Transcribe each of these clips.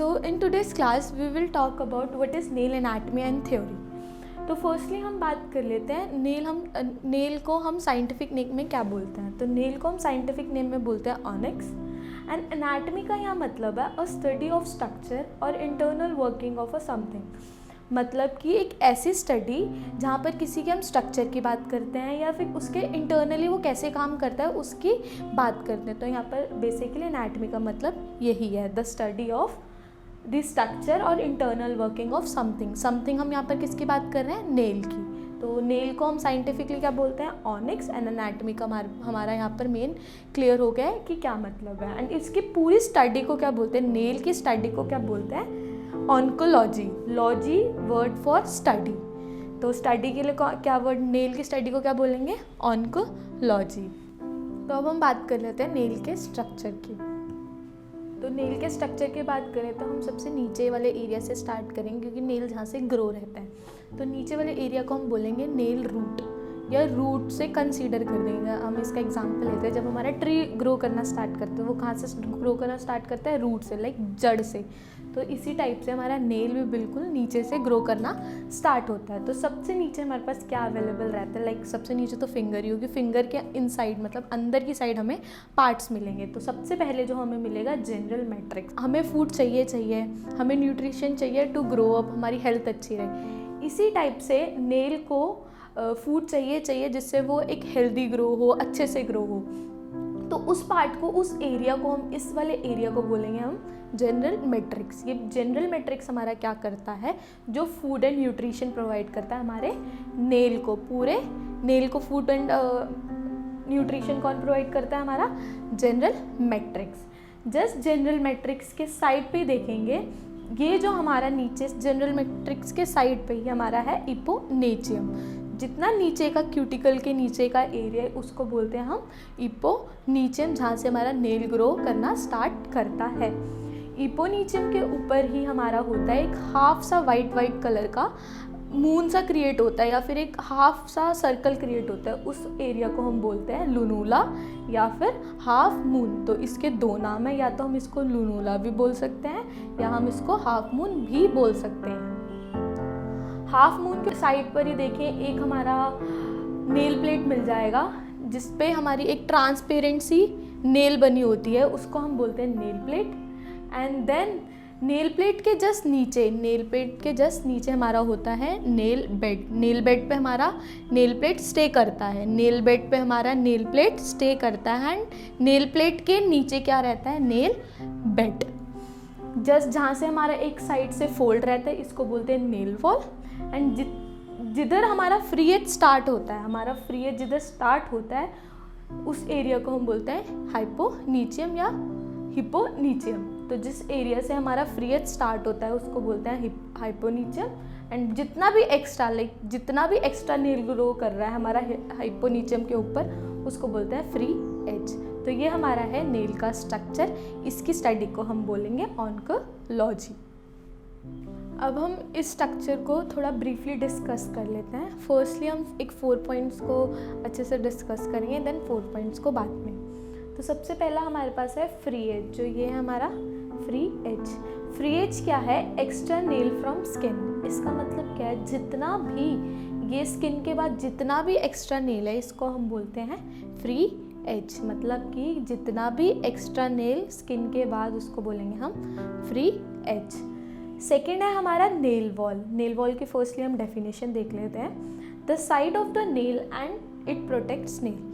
So in today's class we will talk about what is nail anatomy and theory. तो firstly हम बात कर लेते हैं नेल को हम साइंटिफिक नेम में क्या बोलते हैं. तो नेल को हम साइंटिफिक नेम में बोलते हैं ऑनिक्स. एंड एनाटमी का यहाँ मतलब है अ स्टडी ऑफ स्ट्रक्चर और internal working of a something. मतलब कि एक ऐसी स्टडी जहाँ पर किसी के हम स्ट्रक्चर की बात करते हैं या फिर उसके इंटरनली वो कैसे काम करता है उसकी बात करते हैं. तो यहाँ पर बेसिकली एनाटमी का मतलब यही है, the study of the structure और इंटरनल वर्किंग ऑफ समथिंग. हम यहाँ पर किसकी बात कर रहे हैं? नेल की. तो नेल को हम साइंटिफिकली क्या बोलते हैं? ऑनिक्स. एंड एनाटमी का हमारा यहाँ पर मेन क्लियर हो गया है कि क्या मतलब है. एंड इसकी पूरी स्टडी को क्या बोलते हैं? नेल की स्टडी को क्या बोलते हैं? Oncology. Logy word for study. तो स्टडी के लिए क्या वर्ड? नेल की स्टडी को क्या बोलेंगे? ऑन्कोलॉजी. तो अब हम बात कर लेते हैं नेल के स्ट्रक्चर की. तो नेल के स्ट्रक्चर की बात करें तो हम सबसे नीचे वाले एरिया से स्टार्ट करेंगे क्योंकि नेल जहाँ से ग्रो रहता है. तो नीचे वाले एरिया को हम बोलेंगे नेल रूट या रूट से कंसीडर कर देंगे. हम इसका एग्जांपल लेते हैं. जब हमारा ट्री ग्रो करना स्टार्ट करता है वो कहाँ से ग्रो करना स्टार्ट करता है? रूट से, लाइक जड़ से. तो इसी टाइप से हमारा नेल भी बिल्कुल नीचे से ग्रो करना स्टार्ट होता है. तो सबसे नीचे हमारे पास क्या अवेलेबल रहता है? लाइक सबसे नीचे तो फिंगर ही होगी. फिंगर के इनसाइड मतलब अंदर की साइड हमें पार्ट्स मिलेंगे. तो सबसे पहले जो हमें मिलेगा जनरल मैट्रिक्स. हमें फूड चाहिए, हमें न्यूट्रिशन चाहिए टू ग्रो अप, हमारी हेल्थ अच्छी रहे. इसी टाइप से नेल को फूड चाहिए जिससे वो एक हेल्दी ग्रो हो, अच्छे से ग्रो हो. तो उस पार्ट को, उस एरिया को हम, इस वाले एरिया को बोलेंगे हम जनरल मैट्रिक्स. ये जनरल मैट्रिक्स हमारा क्या करता है? जो फूड एंड न्यूट्रिशन प्रोवाइड करता है हमारे नेल को. पूरे नेल को फूड एंड न्यूट्रिशन कौन प्रोवाइड करता है? हमारा general matrix. Just general matrix के साइड पे देखेंगे, ये जो हमारा नीचे जनरल मैट्रिक्स के साइड पे ही हमारा है इपोनेचियम. जितना नीचे का क्यूटिकल के नीचे का एरिया है उसको बोलते हैं हम इपोनीचियम, जहाँ से हमारा नेल ग्रो करना स्टार्ट करता है. इपोनीचियम के ऊपर ही हमारा होता है एक हाफ सा वाइट कलर का मून सा क्रिएट होता है या फिर एक हाफ सा सर्कल क्रिएट होता है. उस एरिया को हम बोलते हैं लुनूला या फिर हाफ मून. तो इसके दो नाम है, या तो हम इसको लुनूला भी बोल सकते हैं या हम इसको हाफ मून भी बोल सकते हैं. हाफ मून के साइड पर ही देखें एक हमारा नेल प्लेट मिल जाएगा जिस पे हमारी एक ट्रांसपेरेंट सी नेल बनी होती है, उसको हम बोलते हैं nail plate. And then nail plate के जस्ट नीचे हमारा होता है नेल बेड. नेल बेड पे हमारा नेल प्लेट स्टे करता है. नेल बेड पे हमारा नेल प्लेट स्टे करता है. एंड नेल प्लेट के नीचे क्या रहता है? Nail bed. जस्ट जहाँ से हमारा एक साइड से फोल्ड रहता है इसको बोलते हैं नेल वॉल. एंड जिधर हमारा फ्री एज स्टार्ट होता है, हमारा फ्री एज जिधर स्टार्ट होता है उस एरिया को हम बोलते हैं हाइपोनीचियम या हिपोनीचियम. तो जिस एरिया से हमारा फ्री एज स्टार्ट होता है उसको बोलते हैं हाइपोनीचियम. एंड जितना भी एक्स्ट्रा नेल ग्रो कर रहा है हमारा हाइपोनीचियम के ऊपर उसको बोलते हैं फ्री एज. तो ये हमारा है नेल का स्ट्रक्चर. इसकी स्टडी को हम बोलेंगे ऑन्कोलॉजी. अब हम इस स्ट्रक्चर को थोड़ा ब्रीफली डिस्कस कर लेते हैं. फर्स्टली हम एक 4 पॉइंट्स को अच्छे से डिस्कस करेंगे, देन 4 पॉइंट्स को बाद में. तो सबसे पहला हमारे पास है फ्री एज. जो ये है हमारा फ्री एज. फ्री एज क्या है? Extra nail from skin. इसका मतलब क्या है? जितना भी ये स्किन के बाद जितना भी एक्स्ट्रा नेल है इसको हम बोलते हैं फ्री एज. मतलब कि जितना भी एक्स्ट्रा नेल स्किन के बाद उसको बोलेंगे हम फ्री एज. सेकेंड है हमारा नेल वॉल. नेल वॉल की फर्स्टली हम डेफिनेशन देख लेते हैं. The side of the nail and it protects nail.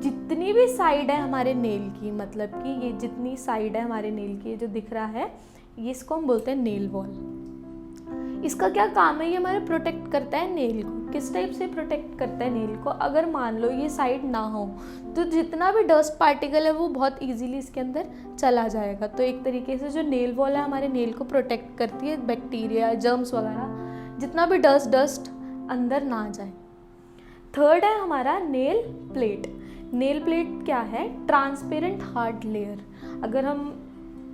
जितनी भी साइड है हमारे नेल की, मतलब कि ये जितनी साइड है हमारे नेल की, ये जो दिख रहा है ये इसको हम बोलते हैं नेल वॉल. इसका क्या काम है? ये हमारे प्रोटेक्ट करता है नेल को. किस टाइप से प्रोटेक्ट करता है नेल को? अगर मान लो ये साइड ना हो तो जितना भी डस्ट पार्टिकल है वो बहुत इजीली इसके अंदर चला जाएगा. तो एक तरीके से जो नेल वॉल है हमारे नेल को प्रोटेक्ट करती है बैक्टीरिया, जर्म्स वगैरह, जितना भी डस्ट अंदर ना जाए. थर्ड है हमारा नेल प्लेट. नेल प्लेट क्या है? Transparent hard layer. अगर हम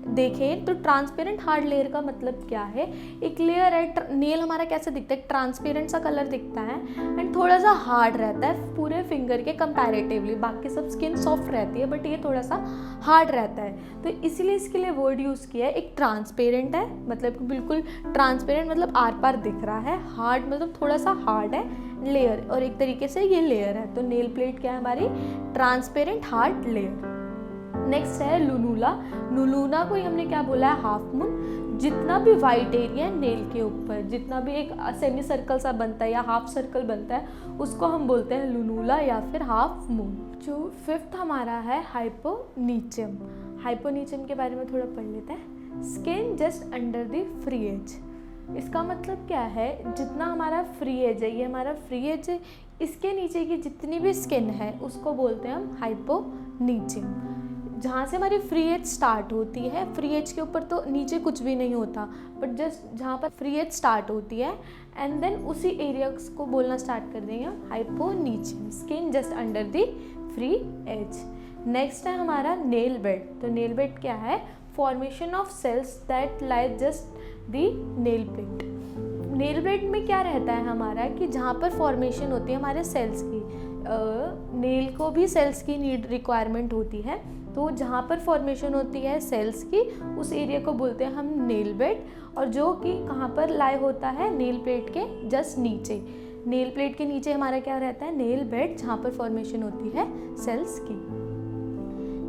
देखें तो ट्रांसपेरेंट हार्ड लेयर का मतलब क्या है, एक लेयर है, नेल हमारा कैसे दिखता है, ट्रांसपेरेंट सा कलर दिखता है एंड थोड़ा सा हार्ड रहता है पूरे फिंगर के कंपैरेटिवली, बाकी सब स्किन सॉफ्ट रहती है बट ये थोड़ा सा हार्ड रहता है, तो इसीलिए इसके लिए वर्ड यूज़ किया है। एक ट्रांसपेरेंट है मतलब बिल्कुल ट्रांसपेरेंट मतलब आर पार दिख रहा है, हार्ड मतलब थोड़ा सा हार्ड है लेयर, और एक तरीके से ये लेयर है, तो नेल प्लेट क्या है हमारी, ट्रांसपेरेंट हार्ड लेयर। नेक्स्ट है लुनुला। लुनुला को ही हमने क्या बोला है, हाफ मून। जितना भी वाइट एरिया है नेल के ऊपर, जितना भी एक सेमी सर्कल सा बनता है या हाफ सर्कल बनता है, उसको हम बोलते हैं लुनुला या फिर हाफ मून। जो फिफ्थ हमारा है हाइपोनीचियम। हाइपोनीचियम के बारे में थोड़ा पढ़ लेते हैं। Skin just under the free edge. इसका मतलब क्या है, जितना हमारा फ्री एज है, ये हमारा फ्री एज है, इसके नीचे की जितनी भी स्किन है उसको बोलते हैं हम हाइपोनीचियम। जहाँ से हमारी फ्री एज स्टार्ट होती है, फ्री एज के ऊपर तो नीचे कुछ भी नहीं होता, बट जस्ट जहाँ पर फ्री एज स्टार्ट होती है एंड देन उसी एरिया को बोलना स्टार्ट कर देंगे हम hyponychium, skin just under the free edge. Next है हमारा नेल बेड। तो नेल बेड क्या है, formation of cells that lie just the nail plate. Nail bed में क्या रहता है हमारा कि जहाँ पर फॉर्मेशन होती है हमारे सेल्स की, नेल को भी सेल्स की नीड रिक्वायरमेंट होती है, तो जहाँ पर फॉर्मेशन होती है सेल्स की उस एरिया को बोलते हैं हम नेल बेड, और जो कि कहाँ पर लाई होता है, नेल प्लेट के जस्ट नीचे। नेल प्लेट के नीचे हमारा क्या रहता है, नेल बेड, जहाँ पर फॉर्मेशन होती है सेल्स की।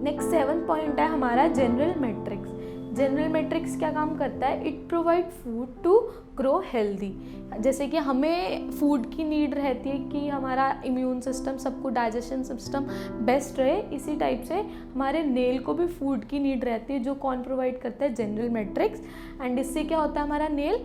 नेक्स्ट 7th पॉइंट है हमारा जनरल मैट्रिक्स। जनरल मैट्रिक्स क्या काम करता है, it provide food to grow healthy. जैसे कि हमें फूड की नीड रहती है कि हमारा इम्यून सिस्टम, सबको डाइजेशन सिस्टम बेस्ट रहे, इसी टाइप से हमारे नेल को भी फूड की नीड रहती है, जो कौन प्रोवाइड करता है, जनरल मैट्रिक्स। एंड इससे क्या होता है, हमारा नेल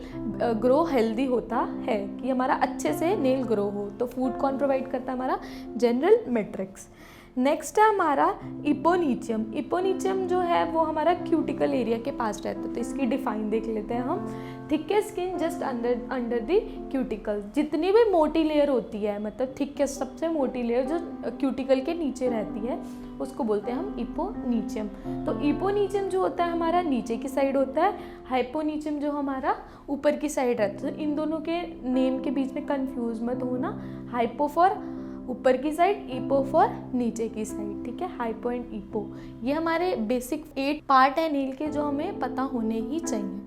ग्रो हेल्दी होता है, कि हमारा अच्छे से नेल ग्रो हो, तो फूड कौन प्रोवाइड करता है, हमारा जनरल मैट्रिक्स। नेक्स्ट है हमारा इपोनीचियम। इपोनीचियम जो है वो हमारा क्यूटिकल एरिया के पास रहता है, तो इसकी डिफाइन देख लेते हैं हम। Thickest skin just under the cuticle. जितनी भी मोटी लेयर होती है, मतलब थिकेस्ट सबसे मोटी लेयर जो क्यूटिकल के नीचे रहती है, उसको बोलते हैं हम इपोनीचियम। तो इपोनीचियम जो होता है हमारा नीचे की साइड होता है, हाइपोनीचियम जो हमारा ऊपर की साइड रहता है। तो इन दोनों के नेम के बीच में कंफ्यूज मत होना, हाइपो फॉर ऊपर की साइड, ईपो फॉर नीचे की साइड, ठीक है, हाइपो एंड ईपो। ये हमारे बेसिक 8 पार्ट है नेल के जो हमें पता होने ही चाहिए।